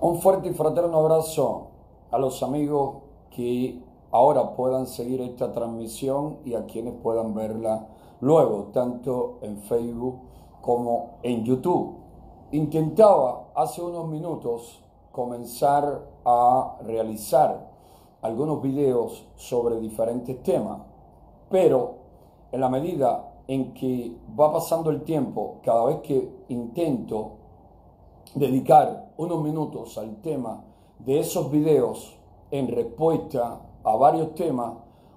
Un fuerte y fraterno abrazo a los amigos que ahora puedan seguir esta transmisión y a quienes puedan verla luego, tanto en Facebook como en YouTube. Intentaba hace unos minutos comenzar a realizar algunos videos sobre diferentes temas, pero en la medida en que va pasando el tiempo, cada vez que intento dedicar unos minutos al tema de esos videos en respuesta a varios temas,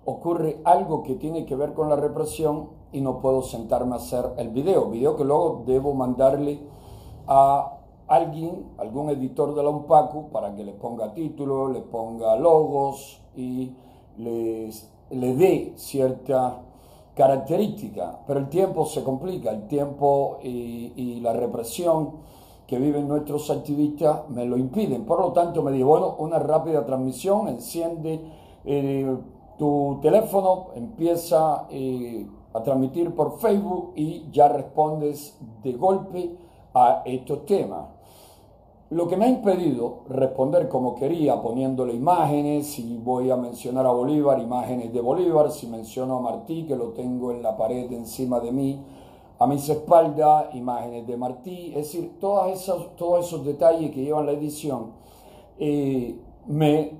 ocurre algo que tiene que ver con la represión y no puedo sentarme a hacer el video que luego debo mandarle a alguien, algún editor de la UNPACU, para que le ponga título, le ponga logos y le dé cierta característica. Pero el tiempo se complica, el tiempo y la represión que viven nuestros activistas me lo impiden. Por lo tanto, me digo, bueno, una rápida transmisión, enciende tu teléfono, empieza a transmitir por Facebook y ya respondes de golpe a estos temas. Lo que me ha impedido responder como quería, poniéndole imágenes, si voy a mencionar a Bolívar, imágenes de Bolívar, si menciono a Martí, que lo tengo en la pared encima de mí, a mis espaldas, imágenes de Martí, es decir, todos esos detalles que llevan la edición, me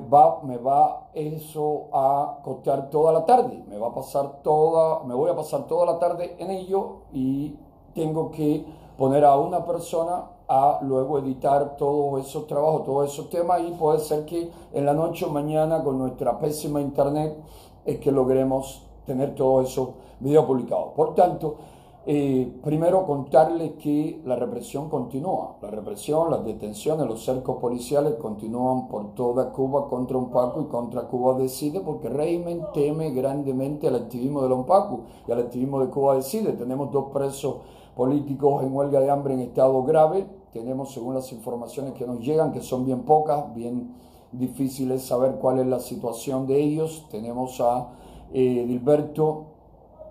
va eso a costar toda la tarde, me voy a pasar toda la tarde en ello y tengo que poner a una persona a luego editar todos esos trabajos, todos esos temas, y puede ser que en la noche o mañana con nuestra pésima internet es que logremos tener todos esos videos publicados. Por tanto, primero contarles que la represión continúa. La represión, las detenciones, los cercos policiales continúan por toda Cuba contra UNPACU y contra Cuba Decide, porque el régimen teme grandemente al activismo de la UNPACU y al activismo de Cuba Decide. Tenemos 2 presos políticos en huelga de hambre en estado grave. Tenemos, según las informaciones que nos llegan, que son bien pocas, bien difíciles saber cuál es la situación de ellos. Tenemos a Dilberto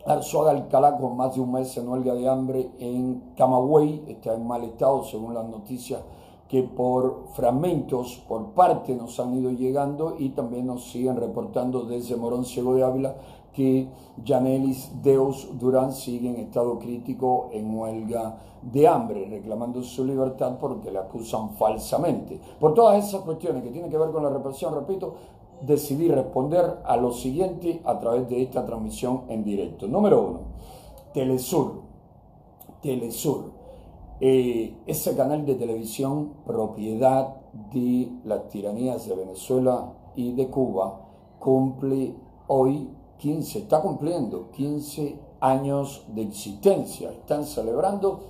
Arzuaga Alcalá con más de un mes en huelga de hambre en Camagüey, está en mal estado según las noticias que por fragmentos, por parte nos han ido llegando, y también nos siguen reportando desde Morón Ciego de Ávila que Yanelis Deus Durán sigue en estado crítico en huelga de hambre, reclamando su libertad porque le acusan falsamente. Por todas esas cuestiones que tienen que ver con la represión, repito, decidí responder a lo siguiente a través de esta transmisión en directo. Número 1, Telesur, ese canal de televisión propiedad de las tiranías de Venezuela y de Cuba, cumple hoy 15, está cumpliendo 15 años de existencia, están celebrando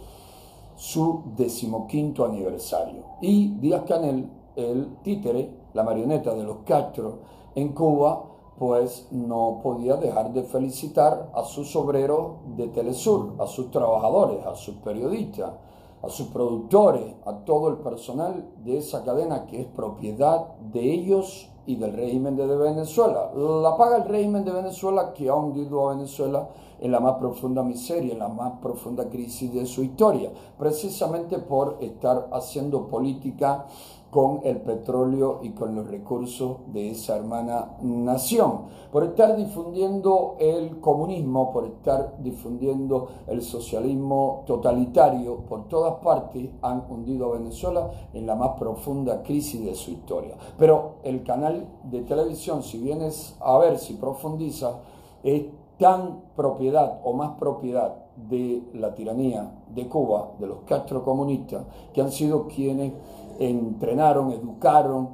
su 15º aniversario. Y Díaz-Canel, el títere, la marioneta de los Castro en Cuba, pues no podía dejar de felicitar a sus obreros de Telesur, a sus trabajadores, a sus periodistas, a sus productores, a todo el personal de esa cadena que es propiedad de ellos y del régimen de Venezuela. La paga el régimen de Venezuela, que ha hundido a Venezuela en la más profunda miseria, en la más profunda crisis de su historia, precisamente por estar haciendo política con el petróleo y con los recursos de esa hermana nación, por estar difundiendo el comunismo, por estar difundiendo el socialismo totalitario por todas partes, han hundido a Venezuela en la más profunda crisis de su historia. Pero el canal de televisión, si vienes a ver, si profundizas, es tan propiedad o más propiedad de la tiranía de Cuba, de los Castro comunistas, que han sido quienes entrenaron, educaron,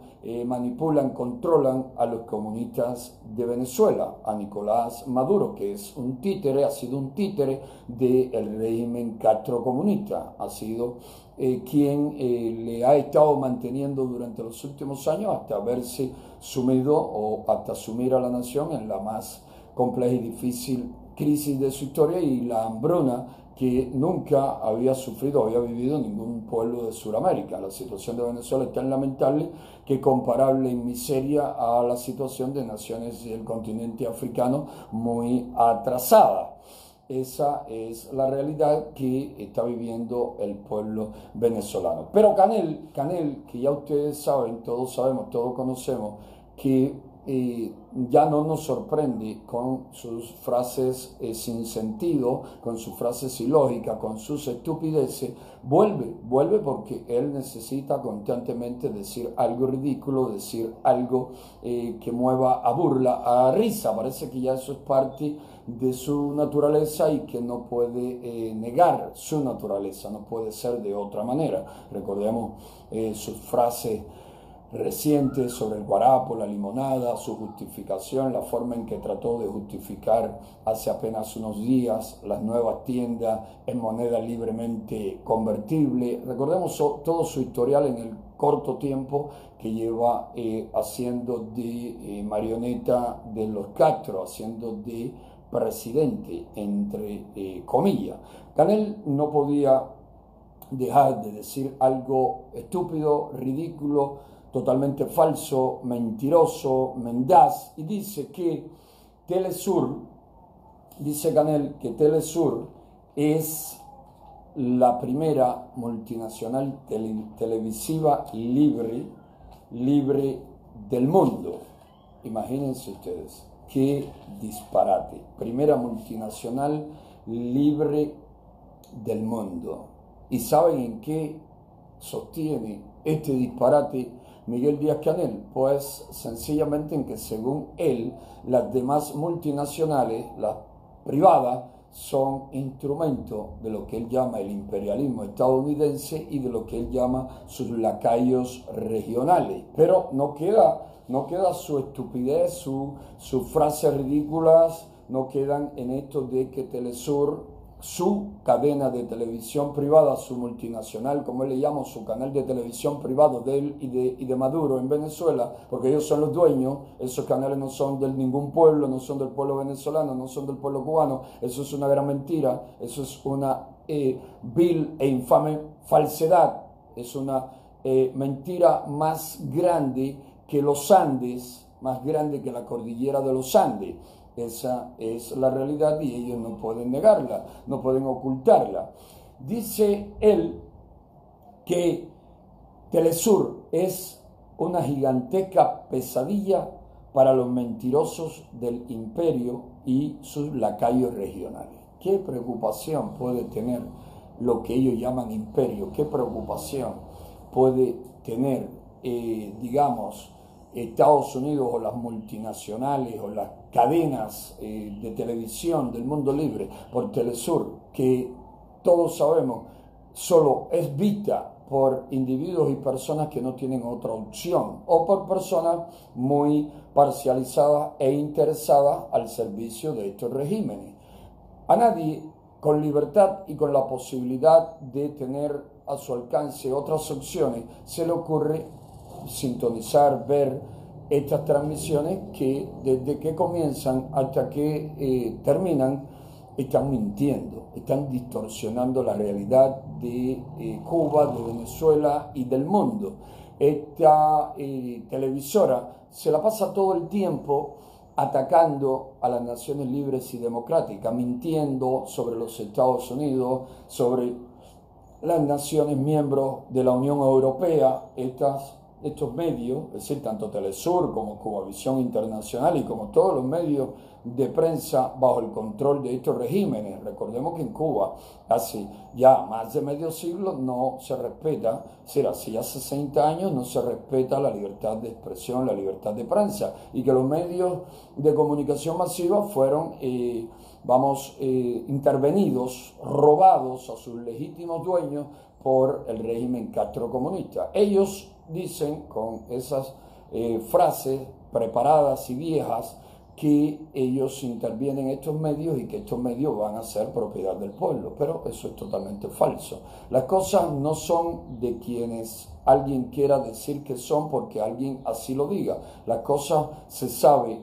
manipulan, controlan a los comunistas de Venezuela, a Nicolás Maduro, que es un títere, ha sido un títere del régimen Castro comunista, ha sido quien le ha estado manteniendo durante los últimos años hasta verse sumido o hasta sumir a la nación en la más compleja y difícil crisis de su historia y la hambruna que nunca había sufrido, había vivido ningún pueblo de Sudamérica. La situación de Venezuela es tan lamentable que comparable en miseria a la situación de naciones del continente africano muy atrasada. Esa es la realidad que está viviendo el pueblo venezolano. Pero Canel, que ya ustedes saben, todos sabemos, todos conocemos, que ya no nos sorprende con sus frases sin sentido, con sus frases ilógicas, con sus estupideces, vuelve porque él necesita constantemente decir algo ridículo, decir algo que mueva a burla, a risa. Parece que ya eso es parte de su naturaleza y que no puede negar su naturaleza, no puede ser de otra manera. Recordemos sus frases recientes sobre el guarapo, la limonada, su justificación, la forma en que trató de justificar hace apenas unos días las nuevas tiendas en moneda libremente convertible. Recordemos todo su historial en el corto tiempo que lleva haciendo de marioneta de los Castro, haciendo de presidente, entre comillas. Canel no podía dejar de decir algo estúpido, ridículo, totalmente falso, mentiroso, mendaz, y dice que Telesur, dice Canel que Telesur es la primera multinacional televisiva libre del mundo. Imagínense ustedes, qué disparate. Primera multinacional libre del mundo. ¿Y saben en qué sostiene este disparate Miguel Díaz-Canel? Pues sencillamente en que, según él, las demás multinacionales, las privadas, son instrumento de lo que él llama el imperialismo estadounidense y de lo que él llama sus lacayos regionales. Pero no queda su estupidez, sus frases ridículas, no quedan en esto de que Telesur, su cadena de televisión privada, su multinacional, como él le llama, su canal de televisión privado de él y de Maduro en Venezuela, porque ellos son los dueños, esos canales no son de ningún pueblo, no son del pueblo venezolano, no son del pueblo cubano, eso es una gran mentira, eso es una vil e infame falsedad, es una mentira más grande que los Andes, más grande que la cordillera de los Andes. Esa es la realidad y ellos no pueden negarla, no pueden ocultarla. Dice él que Telesur es una gigantesca pesadilla para los mentirosos del imperio y sus lacayos regionales. ¿Qué preocupación puede tener lo que ellos llaman imperio? ¿Qué preocupación puede tener, digamos, Estados Unidos o las multinacionales o las cadenas de televisión del mundo libre por Telesur, que todos sabemos solo es vista por individuos y personas que no tienen otra opción o por personas muy parcializadas e interesadas al servicio de estos regímenes? A nadie con libertad y con la posibilidad de tener a su alcance otras opciones se le ocurre sintonizar, ver estas transmisiones que desde que comienzan hasta que terminan están mintiendo, están distorsionando la realidad de Cuba, de Venezuela y del mundo. Esta televisora se la pasa todo el tiempo atacando a las naciones libres y democráticas, mintiendo sobre los Estados Unidos, sobre las naciones miembros de la Unión Europea. Estos medios, es decir, tanto Telesur como Cubavisión Internacional y como todos los medios de prensa bajo el control de estos regímenes. Recordemos que en Cuba hace ya más de medio siglo no se respeta, es decir, hace ya 60 años no se respeta la libertad de expresión, la libertad de prensa, y que los medios de comunicación masiva fueron intervenidos, robados a sus legítimos dueños por el régimen castrocomunista. Ellos dicen con esas frases preparadas y viejas que ellos intervienen en estos medios y que estos medios van a ser propiedad del pueblo, pero eso es totalmente falso. Las cosas no son de quienes alguien quiera decir que son porque alguien así lo diga. Las cosas se sabe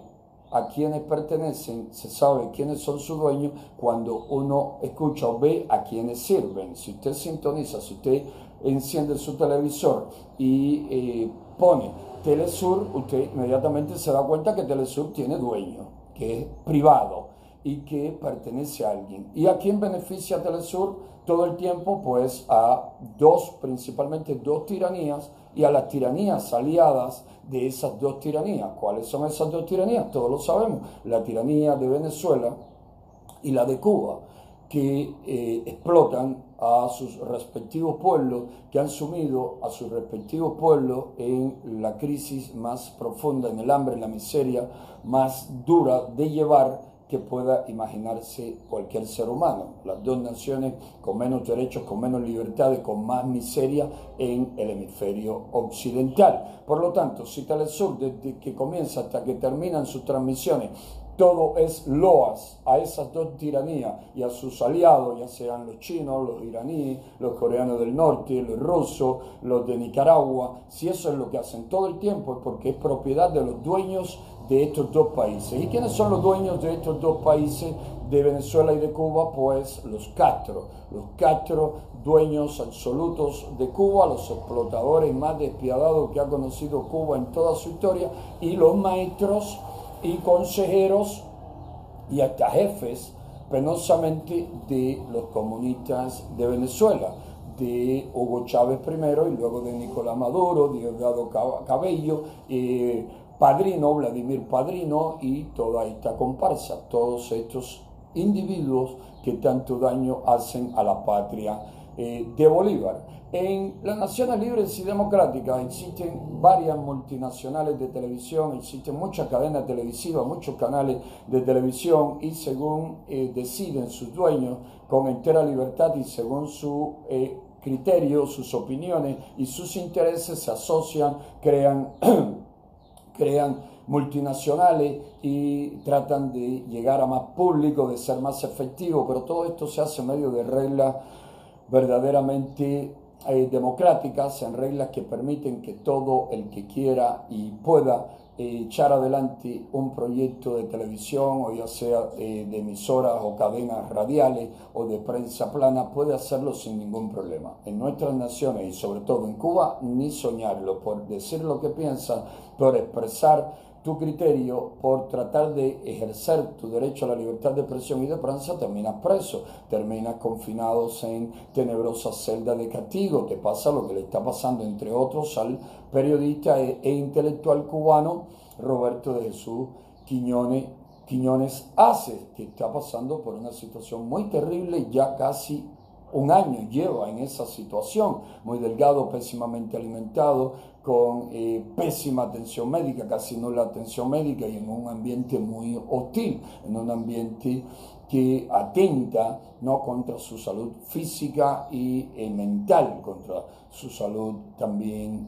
a quienes pertenecen, se sabe quiénes son sus dueños cuando uno escucha o ve a quienes sirven. Si usted sintoniza, si usted enciende su televisor y pone Telesur, usted inmediatamente se da cuenta que Telesur tiene dueño, que es privado, y que pertenece a alguien. ¿Y a quién beneficia Telesur? Todo el tiempo, pues a principalmente dos tiranías y a las tiranías aliadas de esas dos tiranías. ¿Cuáles son esas dos tiranías? Todos lo sabemos. La tiranía de Venezuela y la de Cuba, que explotan a sus respectivos pueblos, que han sumido a sus respectivos pueblos en la crisis más profunda, en el hambre, en la miseria más dura de llevar que pueda imaginarse cualquier ser humano. Las dos naciones con menos derechos, con menos libertades, con más miseria en el hemisferio occidental. Por lo tanto, si Telesur, desde que comienza hasta que terminan sus transmisiones, todo es loas a esas dos tiranías y a sus aliados, ya sean los chinos, los iraníes, los coreanos del norte, los rusos, los de Nicaragua, si eso es lo que hacen todo el tiempo es porque es propiedad de los dueños de estos dos países. ¿Y quiénes son los dueños de estos dos países, de Venezuela y de Cuba? Pues los Castro, dueños absolutos de Cuba, los explotadores más despiadados que ha conocido Cuba en toda su historia, y los maestros y consejeros y hasta jefes, penosamente, de los comunistas de Venezuela, de Hugo Chávez primero y luego de Nicolás Maduro, Diosdado Cabello, Padrino, Vladimir Padrino y toda esta comparsa, todos estos individuos que tanto daño hacen a la patria de Bolívar. En las naciones libres y democráticas existen varias multinacionales de televisión, existen muchas cadenas televisivas, muchos canales de televisión, y según deciden sus dueños con entera libertad y según su criterio, sus opiniones y sus intereses, se asocian, crean multinacionales y tratan de llegar a más público, de ser más efectivo, pero todo esto se hace en medio de reglas verdaderamente democráticas, en reglas que permiten que todo el que quiera y pueda echar adelante un proyecto de televisión, o ya sea de emisoras o cadenas radiales o de prensa plana, puede hacerlo sin ningún problema. En nuestras naciones y sobre todo en Cuba, ni soñarlo. Por decir lo que piensas, por expresar tu criterio, por tratar de ejercer tu derecho a la libertad de expresión y de prensa, terminas preso, terminas confinados en tenebrosas celdas de castigo. Te pasa lo que le está pasando, entre otros, al periodista e intelectual cubano Roberto de Jesús Quiñones Aces, que está pasando por una situación muy terrible. Ya casi un año lleva en esa situación, muy delgado, pésimamente alimentado, con pésima atención médica, casi nula atención médica, y en un ambiente muy hostil, en un ambiente que atenta no contra su salud física y mental, contra su salud también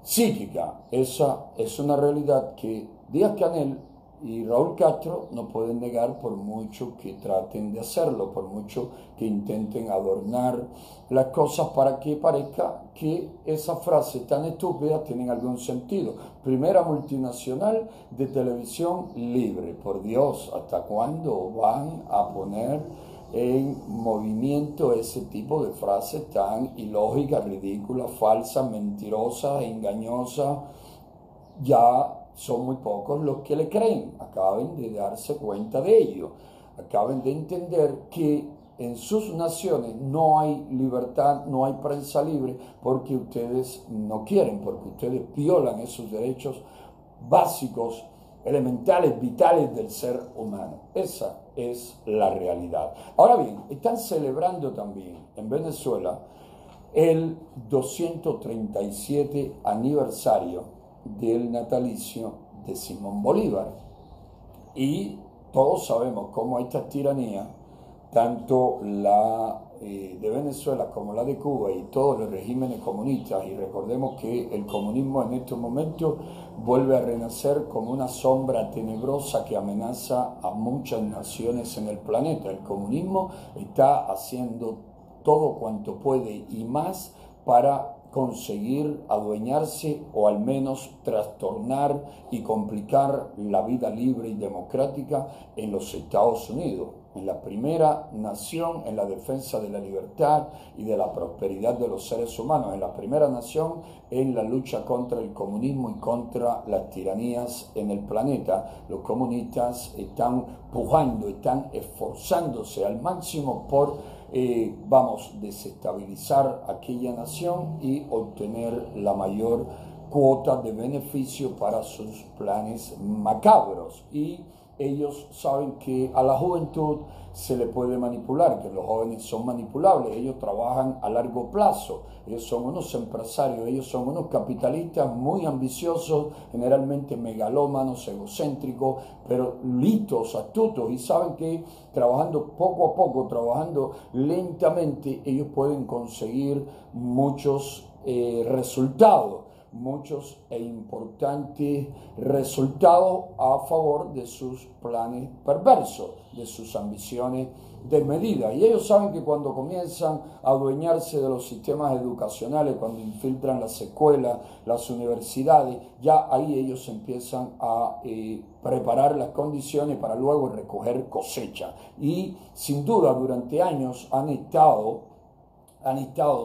psíquica. Esa es una realidad que Díaz-Canel y Raúl Castro no pueden negar, por mucho que traten de hacerlo, por mucho que intenten adornar las cosas para que parezca que esas frases tan estúpidas tienen algún sentido. Primera multinacional de televisión libre. Por Dios, ¿hasta cuándo van a poner en movimiento ese tipo de frases tan ilógicas, ridículas, falsas, mentirosas, engañosas? Ya son muy pocos los que le creen. Acaben de darse cuenta de ello, acaben de entender que en sus naciones no hay libertad, no hay prensa libre, porque ustedes no quieren, porque ustedes violan esos derechos básicos, elementales, vitales del ser humano. Esa es la realidad. Ahora bien, están celebrando también en Venezuela el 237 aniversario del natalicio de Simón Bolívar. Y todos sabemos cómo estas tiranías, tanto la de Venezuela como la de Cuba y todos los regímenes comunistas, y recordemos que el comunismo en estos momentos vuelve a renacer como una sombra tenebrosa que amenaza a muchas naciones en el planeta. El comunismo está haciendo todo cuanto puede y más para conseguir adueñarse o al menos trastornar y complicar la vida libre y democrática en los Estados Unidos. en la primera nación en la defensa de la libertad y de la prosperidad de los seres humanos, en la primera nación en la lucha contra el comunismo y contra las tiranías en el planeta. Los comunistas están pujando, están esforzándose al máximo por desestabilizar aquella nación y obtener la mayor cuota de beneficio para sus planes macabros. Y ellos saben que a la juventud se le puede manipular, que los jóvenes son manipulables, ellos trabajan a largo plazo, ellos son unos empresarios, ellos son unos capitalistas muy ambiciosos, generalmente megalómanos, egocéntricos, pero listos, astutos, y saben que trabajando poco a poco, trabajando lentamente, ellos pueden conseguir muchos resultados, muchos e importantes resultados a favor de sus planes perversos, de sus ambiciones desmedidas. Y ellos saben que cuando comienzan a adueñarse de los sistemas educacionales, cuando infiltran las escuelas, las universidades, ya ahí ellos empiezan a preparar las condiciones para luego recoger cosecha. Y sin duda durante años han estado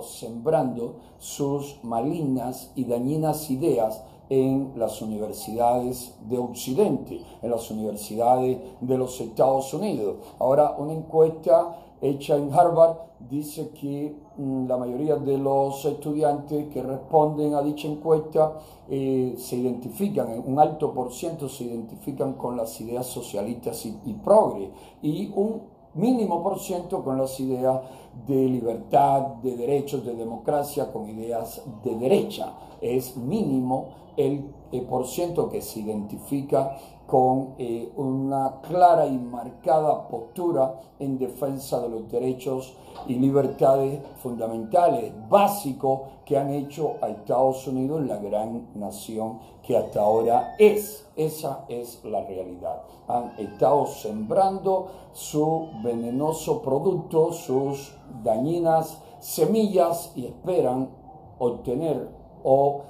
sembrando sus malignas y dañinas ideas en las universidades de Occidente, en las universidades de los Estados Unidos. Ahora, una encuesta hecha en Harvard dice que la mayoría de los estudiantes que responden a dicha encuesta se identifican, un alto por ciento se identifican con las ideas socialistas y progres, y un mínimo por ciento con las ideas de libertad, de derechos, de democracia, con ideas de derecha. Es mínimo el por ciento que se identifica con una clara y marcada postura en defensa de los derechos y libertades fundamentales, básicos, que han hecho a Estados Unidos la gran nación que hasta ahora es. Esa es la realidad. Han estado sembrando su venenoso producto, sus dañinas semillas, y esperan obtener o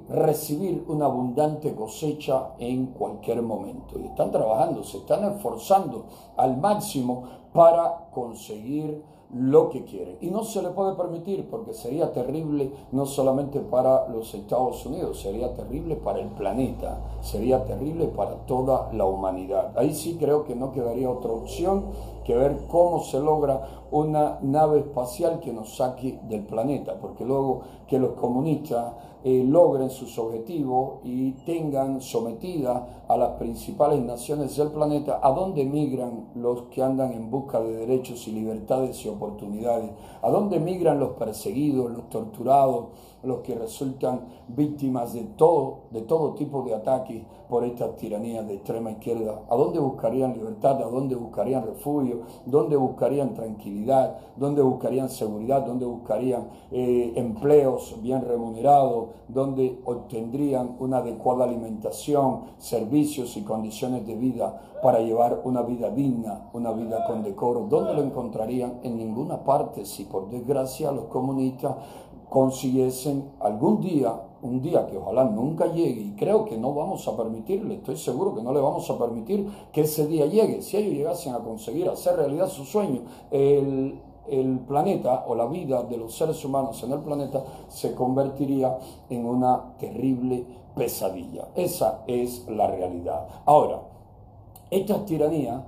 recibir una abundante cosecha en cualquier momento. Y están trabajando, se están esforzando al máximo para conseguir lo que quieren. Y no se le puede permitir, porque sería terrible no solamente para los Estados Unidos, sería terrible para el planeta, sería terrible para toda la humanidad. Ahí sí creo que no quedaría otra opción que ver cómo se logra una nave espacial que nos saque del planeta, porque luego que los comunistas logren sus objetivos y tengan sometidas a las principales naciones del planeta, ¿a dónde migran los que andan en busca de derechos y libertades y oportunidades? ¿A dónde migran los perseguidos, los torturados, los que resultan víctimas de todo tipo de ataques por estas tiranías de extrema izquierda? ¿A dónde buscarían libertad? ¿A dónde buscarían refugio? ¿Dónde buscarían tranquilidad? ¿Dónde buscarían seguridad? ¿Dónde buscarían empleos bien remunerados? ¿Dónde obtendrían una adecuada alimentación, servicios y condiciones de vida para llevar una vida digna, una vida con decoro? ¿Dónde lo encontrarían? En ninguna parte. Si por desgracia los comunistas consiguiesen algún día, un día que ojalá nunca llegue, y creo que no vamos a permitirle, estoy seguro que no le vamos a permitir que ese día llegue. Si ellos llegasen a conseguir hacer realidad su sueño, el planeta o la vida de los seres humanos en el planeta se convertiría en una terrible pesadilla. Esa es la realidad. Ahora, estas tiranías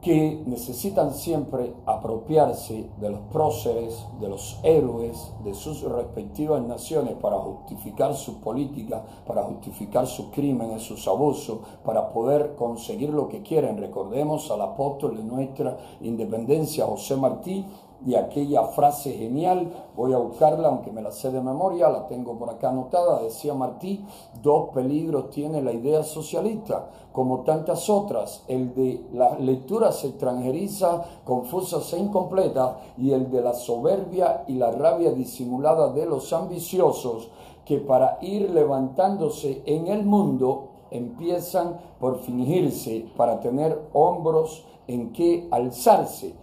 que necesitan siempre apropiarse de los próceres, de los héroes, de sus respectivas naciones para justificar sus políticas, para justificar sus crímenes, sus abusos, para poder conseguir lo que quieren. Recordemos al apóstol de nuestra independencia, José Martí, y aquella frase genial, voy a buscarla aunque me la sé de memoria, la tengo por acá anotada, decía Martí: dos peligros tiene la idea socialista, como tantas otras, el de las lecturas extranjerizas, confusas e incompletas, y el de la soberbia y la rabia disimulada de los ambiciosos, que para ir levantándose en el mundo empiezan por fingirse para tener hombros en que alzarse,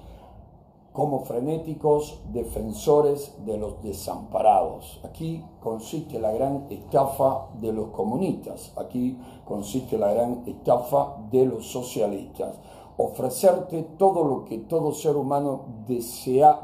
como frenéticos defensores de los desamparados. Aquí consiste la gran estafa de los comunistas, aquí consiste la gran estafa de los socialistas. ofrecerte todo lo que todo ser humano desea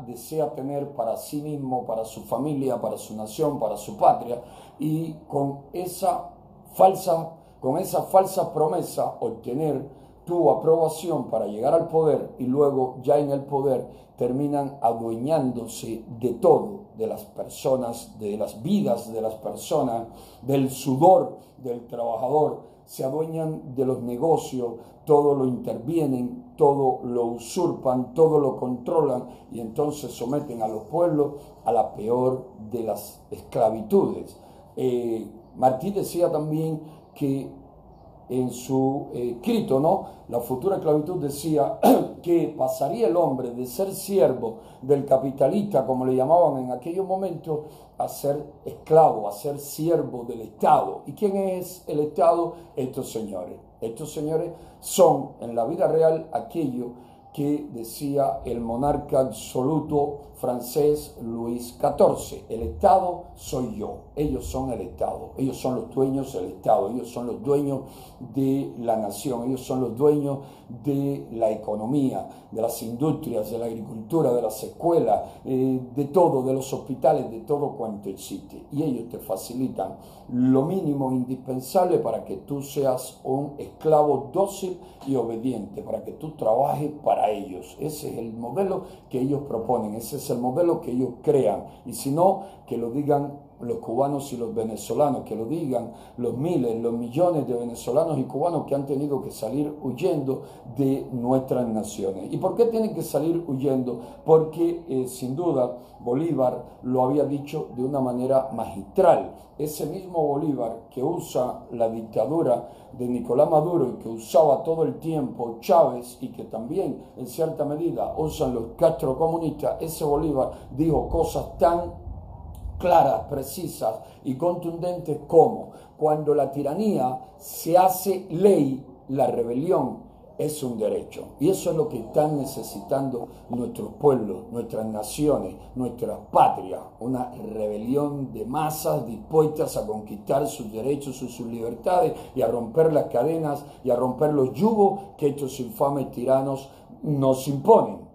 tener para sí mismo, para su familia, para su nación, para su patria, y con esa falsa promesa obtener tu aprobación para llegar al poder, y luego ya en el poder terminan adueñándose de todo, de las personas, de las vidas de las personas, del sudor del trabajador, se adueñan de los negocios, todo lo intervienen, todo lo usurpan, todo lo controlan, y entonces someten a los pueblos a la peor de las esclavitudes. Martí decía también que en su escrito, ¿no?, La futura esclavitud, decía que pasaría el hombre de ser siervo del capitalista, como le llamaban en aquellos momentos, a ser esclavo, a ser siervo del Estado. ¿Y quién es el Estado? Estos señores. Estos señores son en la vida real aquello que decía el monarca absoluto francés Luis XIV. El Estado soy yo, ellos son el Estado, ellos son los dueños del Estado, ellos son los dueños de la nación, ellos son los dueños de la economía, de las industrias, de la agricultura, de las escuelas, de todo, de los hospitales, de todo cuanto existe. Y ellos te facilitan lo mínimo indispensable para que tú seas un esclavo dócil y obediente, para que tú trabajes para ellos. Ese es el modelo que ellos proponen, ese es el modelo que ellos crean. Y si no, que lo digan los cubanos y los venezolanos, que lo digan los miles, los millones de venezolanos y cubanos que han tenido que salir huyendo de nuestras naciones. ¿Y por qué tienen que salir huyendo? Porque sin duda Bolívar lo había dicho de una manera magistral. Ese mismo Bolívar que usa la dictadura de Nicolás Maduro y que usaba todo el tiempo Chávez, y que también en cierta medida usan los Castro comunistas, ese Bolívar dijo cosas tan claras, precisas y contundentes como: cuando la tiranía se hace ley, la rebelión es un derecho. Y eso es lo que están necesitando nuestros pueblos, nuestras naciones, nuestras patrias. Una rebelión de masas dispuestas a conquistar sus derechos y sus libertades, y a romper las cadenas y a romper los yugos que estos infames tiranos nos imponen.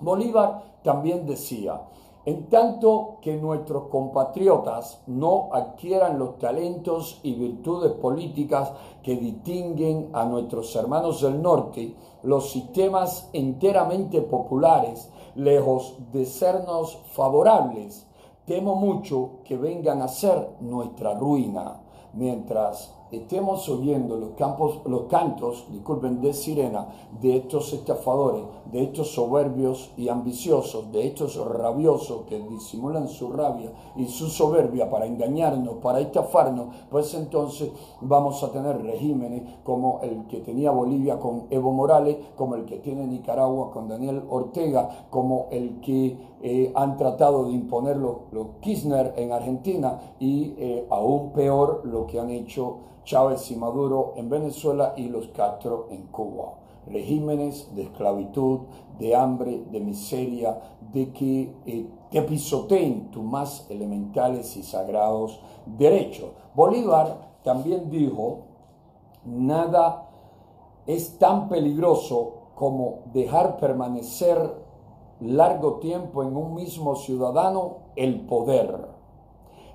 Bolívar también decía: en tanto que nuestros compatriotas no adquieran los talentos y virtudes políticas que distinguen a nuestros hermanos del norte, los sistemas enteramente populares, lejos de sernos favorables, temo mucho que vengan a ser nuestra ruina. Mientras estemos oyendo los cantos, disculpen, de sirena de estos estafadores, de estos soberbios y ambiciosos, de estos rabiosos que disimulan su rabia y su soberbia para engañarnos, para estafarnos, pues entonces vamos a tener regímenes como el que tenía Bolivia con Evo Morales, como el que tiene Nicaragua con Daniel Ortega, como el que han tratado de imponer los Kirchner en Argentina, y aún peor lo que han hecho Chávez y Maduro en Venezuela y los Castro en Cuba. Regímenes de esclavitud, de hambre, de miseria, de que te pisoteen tus más elementales y sagrados derechos. Bolívar también dijo: nada es tan peligroso como dejar permanecer largo tiempo en un mismo ciudadano el poder.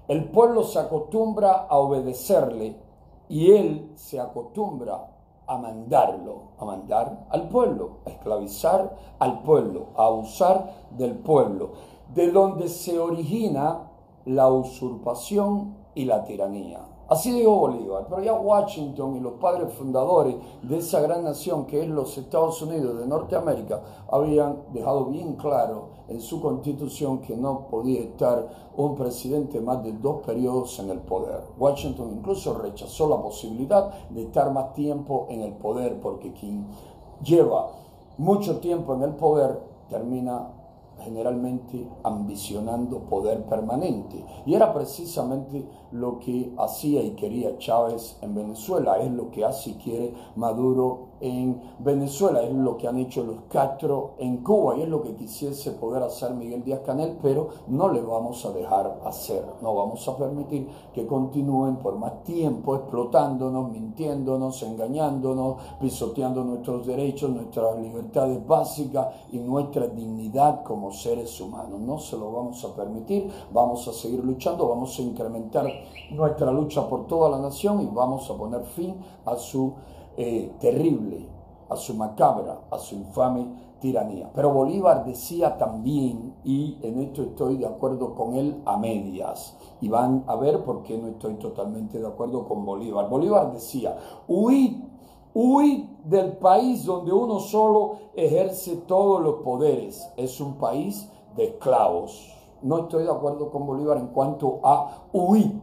El pueblo se acostumbra a obedecerle y él se acostumbra a mandarlo, a mandar al pueblo, a esclavizar al pueblo, a abusar del pueblo, de donde se origina la usurpación y la tiranía. Así dijo Bolívar, pero ya Washington y los padres fundadores de esa gran nación que es los Estados Unidos de Norteamérica habían dejado bien claro en su constitución que no podía estar un presidente más de 2 periodos en el poder. Washington incluso rechazó la posibilidad de estar más tiempo en el poder, porque quien lleva mucho tiempo en el poder termina generalmente ambicionando poder permanente. Y era precisamente lo que hacía y quería Chávez en Venezuela, es lo que hace y quiere Maduro en Venezuela, es lo que han hecho los Castro en Cuba y es lo que quisiese poder hacer Miguel Díaz-Canel, pero no le vamos a dejar hacer, no vamos a permitir que continúen por más tiempo explotándonos, mintiéndonos, engañándonos, pisoteando nuestros derechos, nuestras libertades básicas y nuestra dignidad como seres humanos. No se lo vamos a permitir, vamos a seguir luchando, vamos a incrementar nuestra lucha por toda la nación y vamos a poner fin a su terrible, a su macabra, a su infame tiranía. Pero Bolívar decía también, y en esto estoy de acuerdo con él a medias, y van a ver por qué no estoy totalmente de acuerdo con Bolívar. Bolívar decía, huid del país donde uno solo ejerce todos los poderes. Es un país de esclavos. No estoy de acuerdo con Bolívar en cuanto a huir.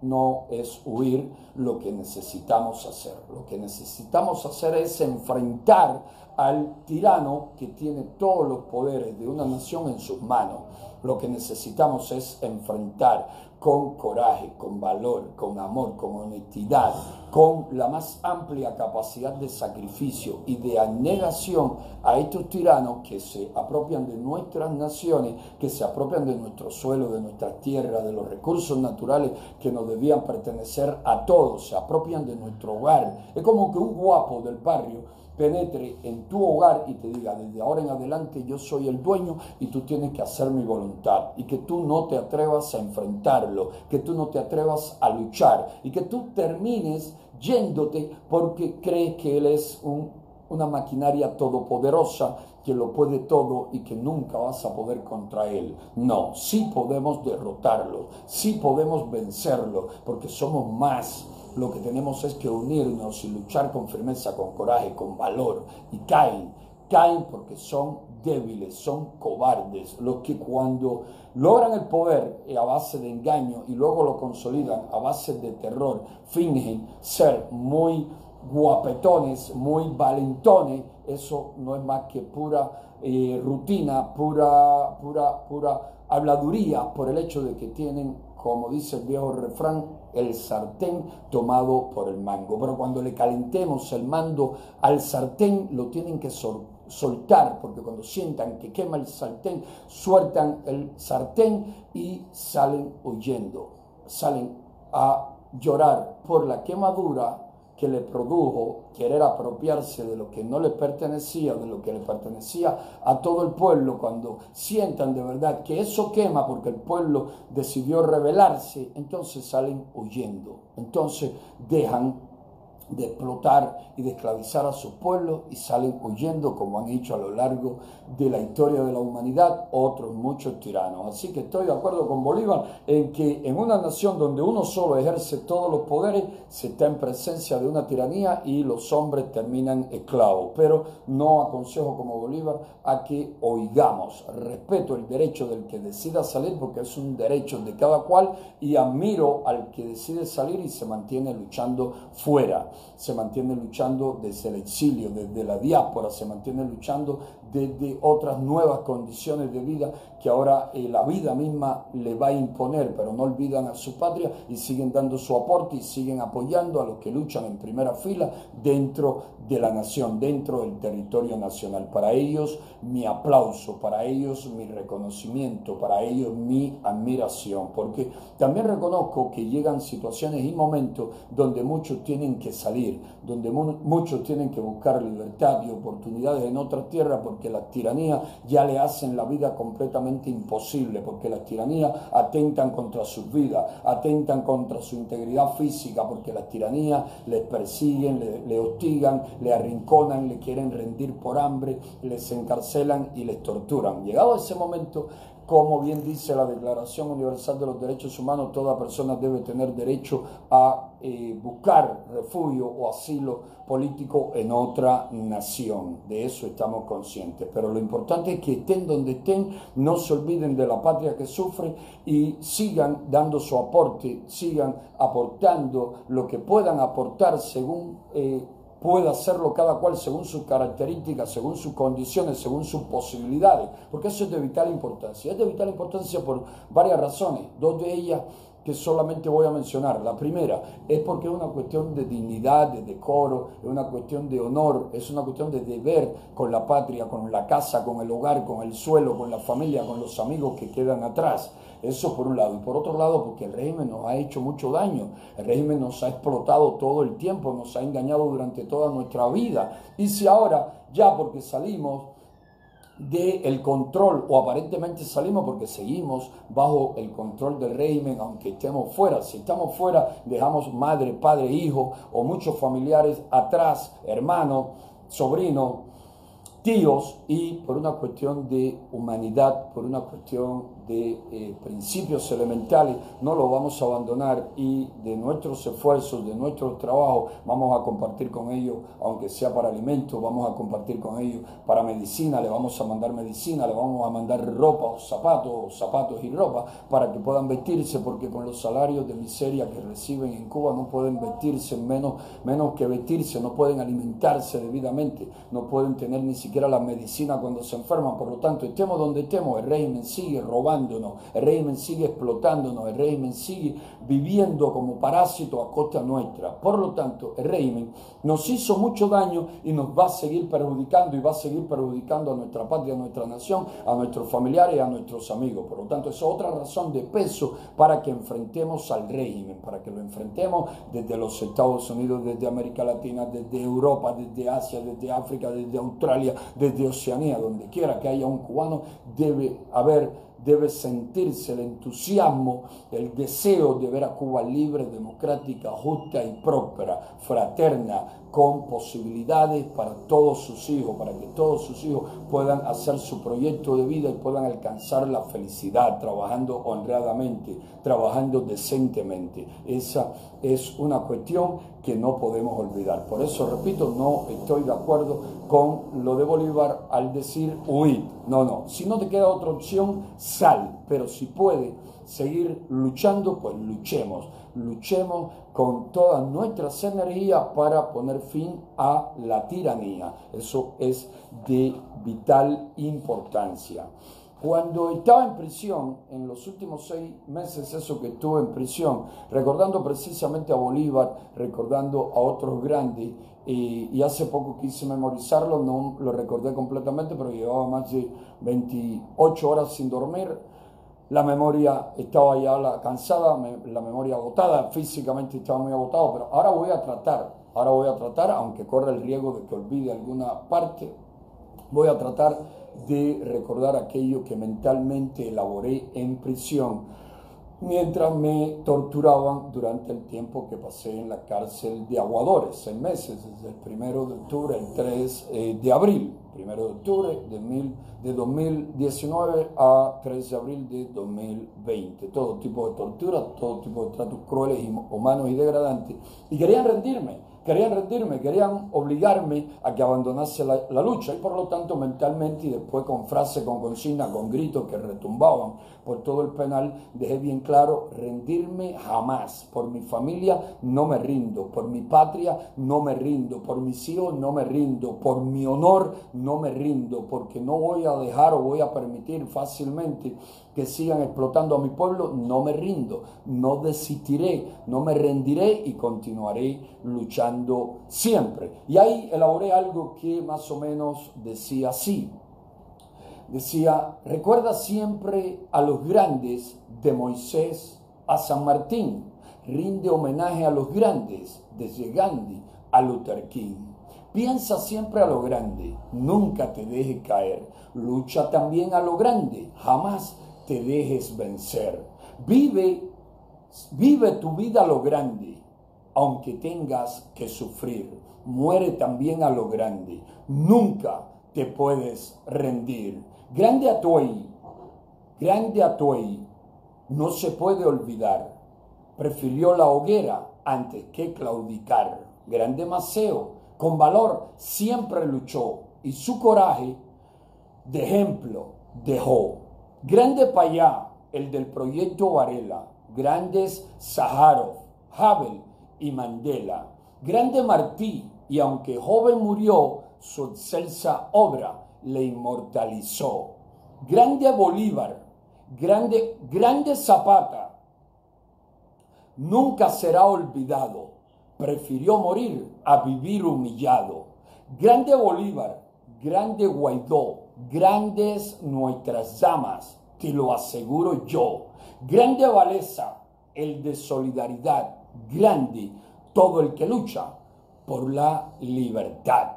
No es huir lo que necesitamos hacer. Lo que necesitamos hacer es enfrentar al tirano que tiene todos los poderes de una nación en sus manos. Lo que necesitamos es enfrentar con coraje, con valor, con amor, con honestidad, con la más amplia capacidad de sacrificio y de abnegación a estos tiranos que se apropian de nuestras naciones, que se apropian de nuestro suelo, de nuestras tierras, de los recursos naturales que nos debían pertenecer a todos, se apropian de nuestro hogar. Es como que un guapo del barrio penetre en tu hogar y te diga, desde ahora en adelante yo soy el dueño y tú tienes que hacer mi voluntad, y que tú no te atrevas a enfrentarlo, que tú no te atrevas a luchar y que tú termines yéndote porque crees que él es una maquinaria todopoderosa que lo puede todo y que nunca vas a poder contra él. No, sí podemos derrotarlo, sí podemos vencerlo, porque somos más. Lo que tenemos es que unirnos y luchar con firmeza, con coraje, con valor. Y caen porque son débiles, son cobardes. Los que cuando logran el poder a base de engaño y luego lo consolidan a base de terror, fingen ser muy guapetones, muy valentones. Eso no es más que pura rutina, pura habladuría, por el hecho de que tienen, como dice el viejo refrán, el sartén tomado por el mango. Pero cuando le calentemos el mando al sartén, lo tienen que soltar, porque cuando sientan que quema el sartén, sueltan el sartén y salen huyendo, salen a llorar por la quemadura que le produjo querer apropiarse de lo que no le pertenecía, de lo que le pertenecía a todo el pueblo. Cuando sientan de verdad que eso quema porque el pueblo decidió rebelarse, entonces salen huyendo, entonces dejan de explotar y de esclavizar a sus pueblos y salen huyendo, como han hecho a lo largo de la historia de la humanidad otros muchos tiranos. Así que estoy de acuerdo con Bolívar en que en una nación donde uno solo ejerce todos los poderes, se está en presencia de una tiranía y los hombres terminan esclavos. Pero no aconsejo como Bolívar a que oigamos. Respeto el derecho del que decida salir, porque es un derecho de cada cual, y admiro al que decide salir y se mantiene luchando fuera. Se mantiene luchando desde el exilio, desde la diáspora, se mantiene luchando desde otras nuevas condiciones de vida que ahora la vida misma le va a imponer, pero no olvidan a su patria y siguen dando su aporte y siguen apoyando a los que luchan en primera fila dentro de la nación, dentro del territorio nacional. Para ellos mi aplauso, para ellos mi reconocimiento, para ellos mi admiración, porque también reconozco que llegan situaciones y momentos donde muchos tienen que salir, donde muchos tienen que buscar libertad y oportunidades en otras tierras, porque las tiranías ya le hacen la vida completamente imposible, porque las tiranías atentan contra sus vidas, atentan contra su integridad física, porque las tiranías les persiguen, le hostigan, le arrinconan, le quieren rendir por hambre, les encarcelan y les torturan. Llegado ese momento, como bien dice la Declaración Universal de los Derechos Humanos, toda persona debe tener derecho a buscar refugio o asilo político en otra nación. De eso estamos conscientes. Pero lo importante es que estén donde estén, no se olviden de la patria que sufre y sigan dando su aporte, sigan aportando lo que puedan aportar según puede hacerlo cada cual según sus características, según sus condiciones, según sus posibilidades, porque eso es de vital importancia. Es de vital importancia por varias razones. Dos de ellas que solamente voy a mencionar. La primera es porque es una cuestión de dignidad, de decoro, es una cuestión de honor, es una cuestión de deber con la patria, con la casa, con el hogar, con el suelo, con la familia, con los amigos que quedan atrás. Eso por un lado. Y por otro lado, porque el régimen nos ha hecho mucho daño. El régimen nos ha explotado todo el tiempo, nos ha engañado durante toda nuestra vida. Y si ahora, ya porque salimos del control, o aparentemente salimos porque seguimos bajo el control del régimen, aunque estemos fuera. Si estamos fuera, dejamos madre, padre, hijo o muchos familiares atrás, hermanos, sobrinos, tíos, y por una cuestión de humanidad, por una cuestión de principios elementales, no lo vamos a abandonar, y de nuestros esfuerzos, de nuestro trabajo, vamos a compartir con ellos, aunque sea para alimentos, vamos a compartir con ellos para medicina, le vamos a mandar medicina, le vamos a mandar ropa o zapatos y ropa para que puedan vestirse, porque con los salarios de miseria que reciben en Cuba no pueden vestirse, menos que vestirse, no pueden alimentarse debidamente, no pueden tener ni siquiera la medicina cuando se enferman. Por lo tanto, estemos donde estemos, el régimen sigue robándonos, el régimen sigue explotándonos, el régimen sigue viviendo como parásito a costa nuestra. Por lo tanto, el régimen nos hizo mucho daño y nos va a seguir perjudicando, y va a seguir perjudicando a nuestra patria, a nuestra nación, a nuestros familiares y a nuestros amigos. Por lo tanto, esa es otra razón de peso para que enfrentemos al régimen, para que lo enfrentemos desde los Estados Unidos, desde América Latina, desde Europa, desde Asia, desde África, desde Australia, desde Oceanía. Donde quiera que haya un cubano, debe sentirse el entusiasmo, el deseo de ver a Cuba libre, democrática, justa y próspera, fraterna, con posibilidades para todos sus hijos, para que todos sus hijos puedan hacer su proyecto de vida y puedan alcanzar la felicidad, trabajando honradamente, trabajando decentemente. Esa es una cuestión que no podemos olvidar. Por eso, repito, no estoy de acuerdo con lo de Bolívar al decir huid. No. Si no te queda otra opción, sal. Pero si puedes seguir luchando, pues luchemos. Luchemos con todas nuestras energías para poner fin a la tiranía. Eso es de vital importancia. Cuando estaba en prisión, en los últimos 6 meses, eso que estuve en prisión, recordando precisamente a Bolívar, recordando a otros grandes, y hace poco quise memorizarlo, no lo recordé completamente, pero llevaba más de 28 horas sin dormir. La memoria estaba ya cansada, la memoria agotada, físicamente estaba muy agotado, pero ahora voy a tratar, aunque corre el riesgo de que olvide alguna parte, voy a tratar de recordar aquello que mentalmente elaboré en prisión mientras me torturaban durante el tiempo que pasé en la cárcel de Aguadores, 6 meses, desde el 1 de octubre al 3 de abril, 1 de octubre de 2019 a 3 de abril de 2020. Todo tipo de tortura, todo tipo de tratos crueles, humanos y degradantes. Y querían rendirme, querían obligarme a que abandonase la lucha, y por lo tanto mentalmente, y después con frases, con consignas, con gritos que retumbaban por todo el penal, dejé bien claro: rendirme jamás. Por mi familia no me rindo, por mi patria no me rindo, por mis hijos no me rindo, por mi honor no me rindo, porque no voy a dejar o voy a permitir fácilmente que sigan explotando a mi pueblo. No me rindo, no desistiré, no me rendiré y continuaré luchando siempre. Y ahí elaboré algo que más o menos decía así. Decía: recuerda siempre a los grandes, de Moisés a San Martín. Rinde homenaje a los grandes, desde Gandhi a Luther King. Piensa siempre a lo grande, nunca te dejes caer. Lucha también a lo grande, jamás te dejes vencer. Vive tu vida a lo grande, aunque tengas que sufrir. Muere también a lo grande, nunca te puedes rendir. Grande Atuey, no se puede olvidar. Prefirió la hoguera antes que claudicar. Grande Maceo, con valor siempre luchó, y su coraje de ejemplo dejó. Grande Payá, el del proyecto Varela. Grandes Sájarov, Havel y Mandela. Grande Martí, y aunque joven murió, su excelsa obra le inmortalizó. Grande Bolívar, grande Zapata, nunca será olvidado. Prefirió morir a vivir humillado. Grande Bolívar, grande Guaidó, grandes nuestras damas, te lo aseguro yo. Grande Wałęsa, el de solidaridad, grande todo el que lucha por la libertad.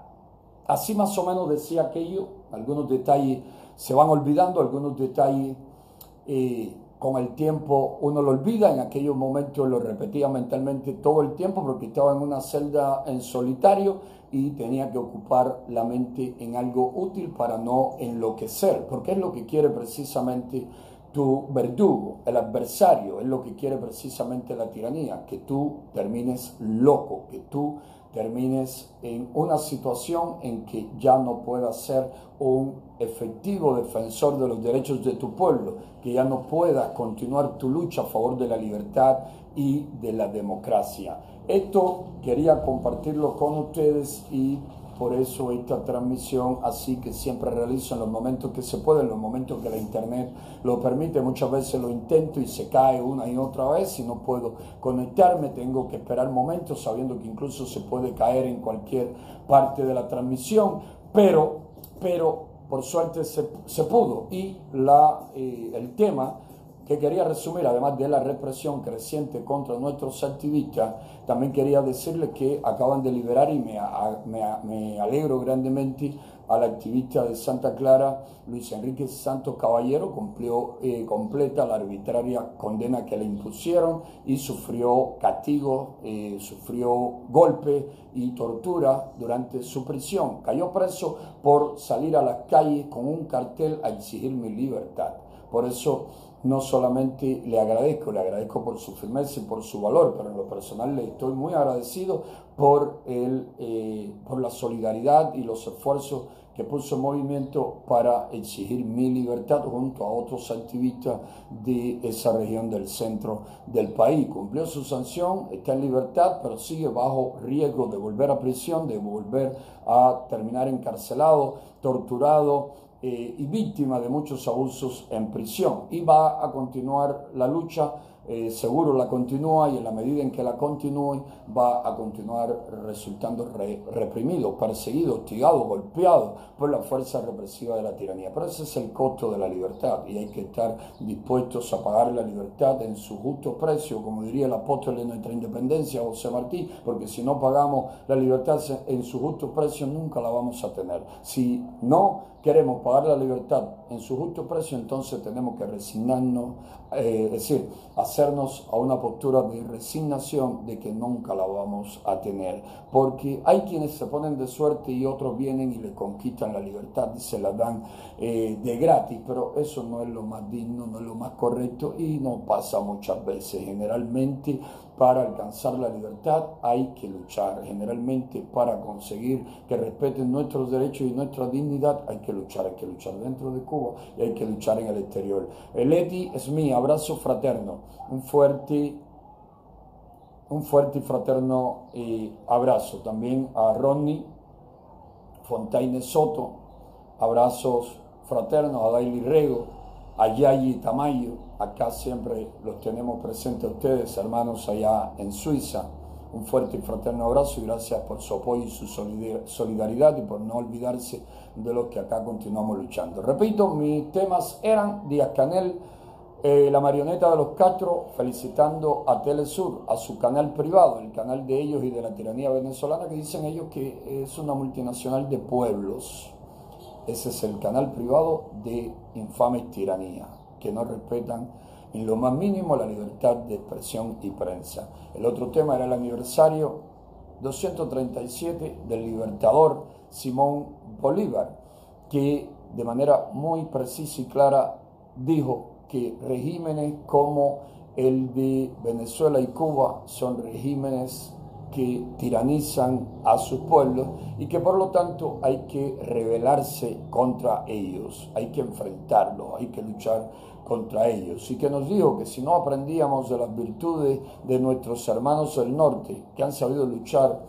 Así más o menos decía aquello. Algunos detalles se van olvidando, algunos detalles con el tiempo uno lo olvida. En aquellos momentos lo repetía mentalmente todo el tiempo porque estaba en una celda en solitario y tenía que ocupar la mente en algo útil para no enloquecer, porque es lo que quiere precisamente tu verdugo, el adversario, es lo que quiere precisamente la tiranía, que tú termines loco, que tú termines en una situación en que ya no puedas ser un efectivo defensor de los derechos de tu pueblo, que ya no puedas continuar tu lucha a favor de la libertad y de la democracia. Esto quería compartirlo con ustedes y por eso esta transmisión así que siempre realizo en los momentos que se puede, en los momentos que la internet lo permite. Muchas veces lo intento y se cae una y otra vez y no puedo conectarme, tengo que esperar momentos sabiendo que incluso se puede caer en cualquier parte de la transmisión, pero por suerte se pudo. Y el tema que quería resumir, además de la represión creciente contra nuestros activistas, también quería decirles que acaban de liberar, y me alegro grandemente, al activista de Santa Clara, Luis Enrique Santos Caballero. Cumplió completa la arbitraria condena que le impusieron y sufrió castigo, sufrió golpe y tortura durante su prisión. Cayó preso por salir a las calles con un cartel a exigir mi libertad. Por eso no solamente le agradezco por su firmeza y por su valor, pero en lo personal le estoy muy agradecido por la solidaridad y los esfuerzos que puso en movimiento para exigir mi libertad junto a otros activistas de esa región del centro del país. Cumplió su sanción, está en libertad, pero sigue bajo riesgo de volver a prisión, de volver a terminar encarcelado, torturado, y víctima de muchos abusos en prisión, y va a continuar la lucha, seguro la continúa, y en la medida en que la continúe va a continuar resultando reprimido, perseguido, hostigado, golpeado por la fuerza represiva de la tiranía. Pero ese es el costo de la libertad y hay que estar dispuestos a pagar la libertad en su justo precio, como diría el apóstol de nuestra independencia, José Martí, porque si no pagamos la libertad en su justo precio nunca la vamos a tener. Si no queremos pagar la libertad en su justo precio, entonces tenemos que resignarnos, es decir, hacernos a una postura de resignación de que nunca la vamos a tener, porque hay quienes se ponen de suerte y otros vienen y le conquistan la libertad y se la dan de gratis, pero eso no es lo más digno, no es lo más correcto y no pasa muchas veces. Generalmente para alcanzar la libertad hay que luchar, generalmente para conseguir que respeten nuestros derechos y nuestra dignidad hay que luchar dentro de Cuba y hay que luchar en el exterior. Leti es mi abrazo fraterno, un fuerte y fraterno abrazo. También a Ronnie Fontaine Soto, abrazos fraternos, a Daily Rego, a Yayi Tamayo, acá siempre los tenemos presentes a ustedes, hermanos allá en Suiza. Un fuerte y fraterno abrazo y gracias por su apoyo y su solidaridad y por no olvidarse de los que acá continuamos luchando. Repito, mis temas eran Díaz-Canel, la marioneta de los Castro, felicitando a Telesur, a su canal privado, el canal de ellos y de la tiranía venezolana, que dicen ellos que es una multinacional de pueblos. Ese es el canal privado de infames tiranías, que no respetan en lo más mínimo la libertad de expresión y prensa. El otro tema era el aniversario 237 del libertador Simón Bolívar, que de manera muy precisa y clara dijo que regímenes como el de Venezuela y Cuba son regímenes que tiranizan a sus pueblos y que por lo tanto hay que rebelarse contra ellos, hay que enfrentarlos, hay que luchar contra ellos. Y que nos dijo que si no aprendíamos de las virtudes de nuestros hermanos del norte, que han sabido luchar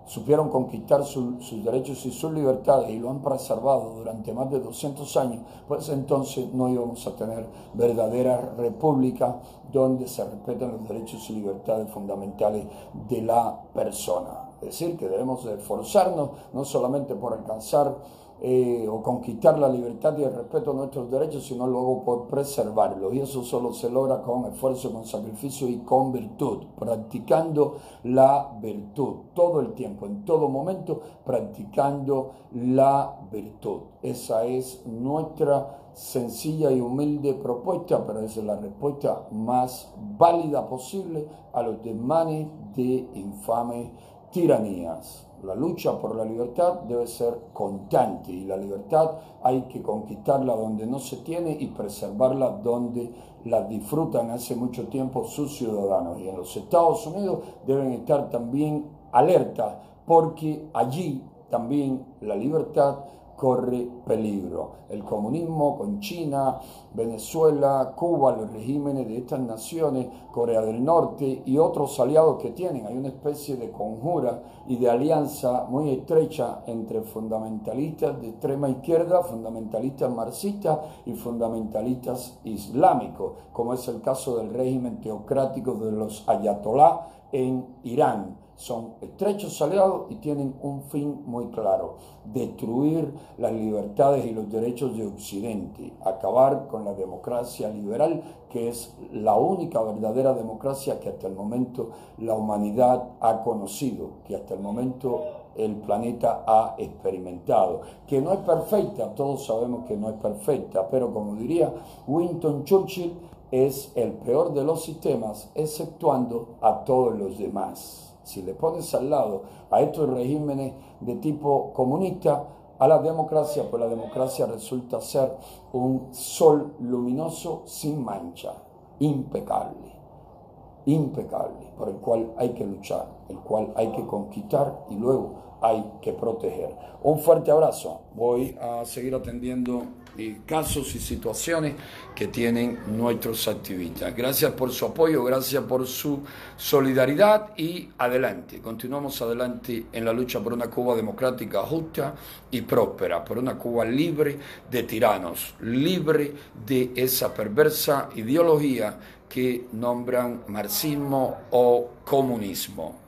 supieron conquistar sus derechos y sus libertades y lo han preservado durante más de 200 años, pues entonces no íbamos a tener verdadera república donde se respetan los derechos y libertades fundamentales de la persona. Es decir, que debemos de esforzarnos no solamente por alcanzar o conquistar la libertad y el respeto a nuestros derechos, sino luego por preservarlos. Y eso solo se logra con esfuerzo, con sacrificio y con virtud, practicando la virtud todo el tiempo, en todo momento, practicando la virtud. Esa es nuestra sencilla y humilde propuesta, pero es la respuesta más válida posible a los desmanes de infames tiranías. La lucha por la libertad debe ser constante y la libertad hay que conquistarla donde no se tiene y preservarla donde la disfrutan hace mucho tiempo sus ciudadanos. Y en los Estados Unidos deben estar también alerta porque allí también la libertad corre peligro. El comunismo con China, Venezuela, Cuba, los regímenes de estas naciones, Corea del Norte y otros aliados que tienen. Hay una especie de conjura y de alianza muy estrecha entre fundamentalistas de extrema izquierda, fundamentalistas marxistas y fundamentalistas islámicos, como es el caso del régimen teocrático de los ayatolá en Irán. Son estrechos aliados y tienen un fin muy claro: destruir las libertades y los derechos de Occidente, acabar con la democracia liberal, que es la única verdadera democracia que hasta el momento la humanidad ha conocido, que hasta el momento el planeta ha experimentado, que no es perfecta, todos sabemos que no es perfecta, pero como diría Winston Churchill, es el peor de los sistemas, exceptuando a todos los demás. Si le pones al lado a estos regímenes de tipo comunista a la democracia, pues la democracia resulta ser un sol luminoso sin mancha, impecable, impecable, por el cual hay que luchar, el cual hay que conquistar y luego hay que proteger. Un fuerte abrazo. Voy a seguir atendiendo casos y situaciones que tienen nuestros activistas. Gracias por su apoyo, gracias por su solidaridad y adelante. Continuamos adelante en la lucha por una Cuba democrática, justa y próspera, por una Cuba libre de tiranos, libre de esa perversa ideología que nombran marxismo o comunismo.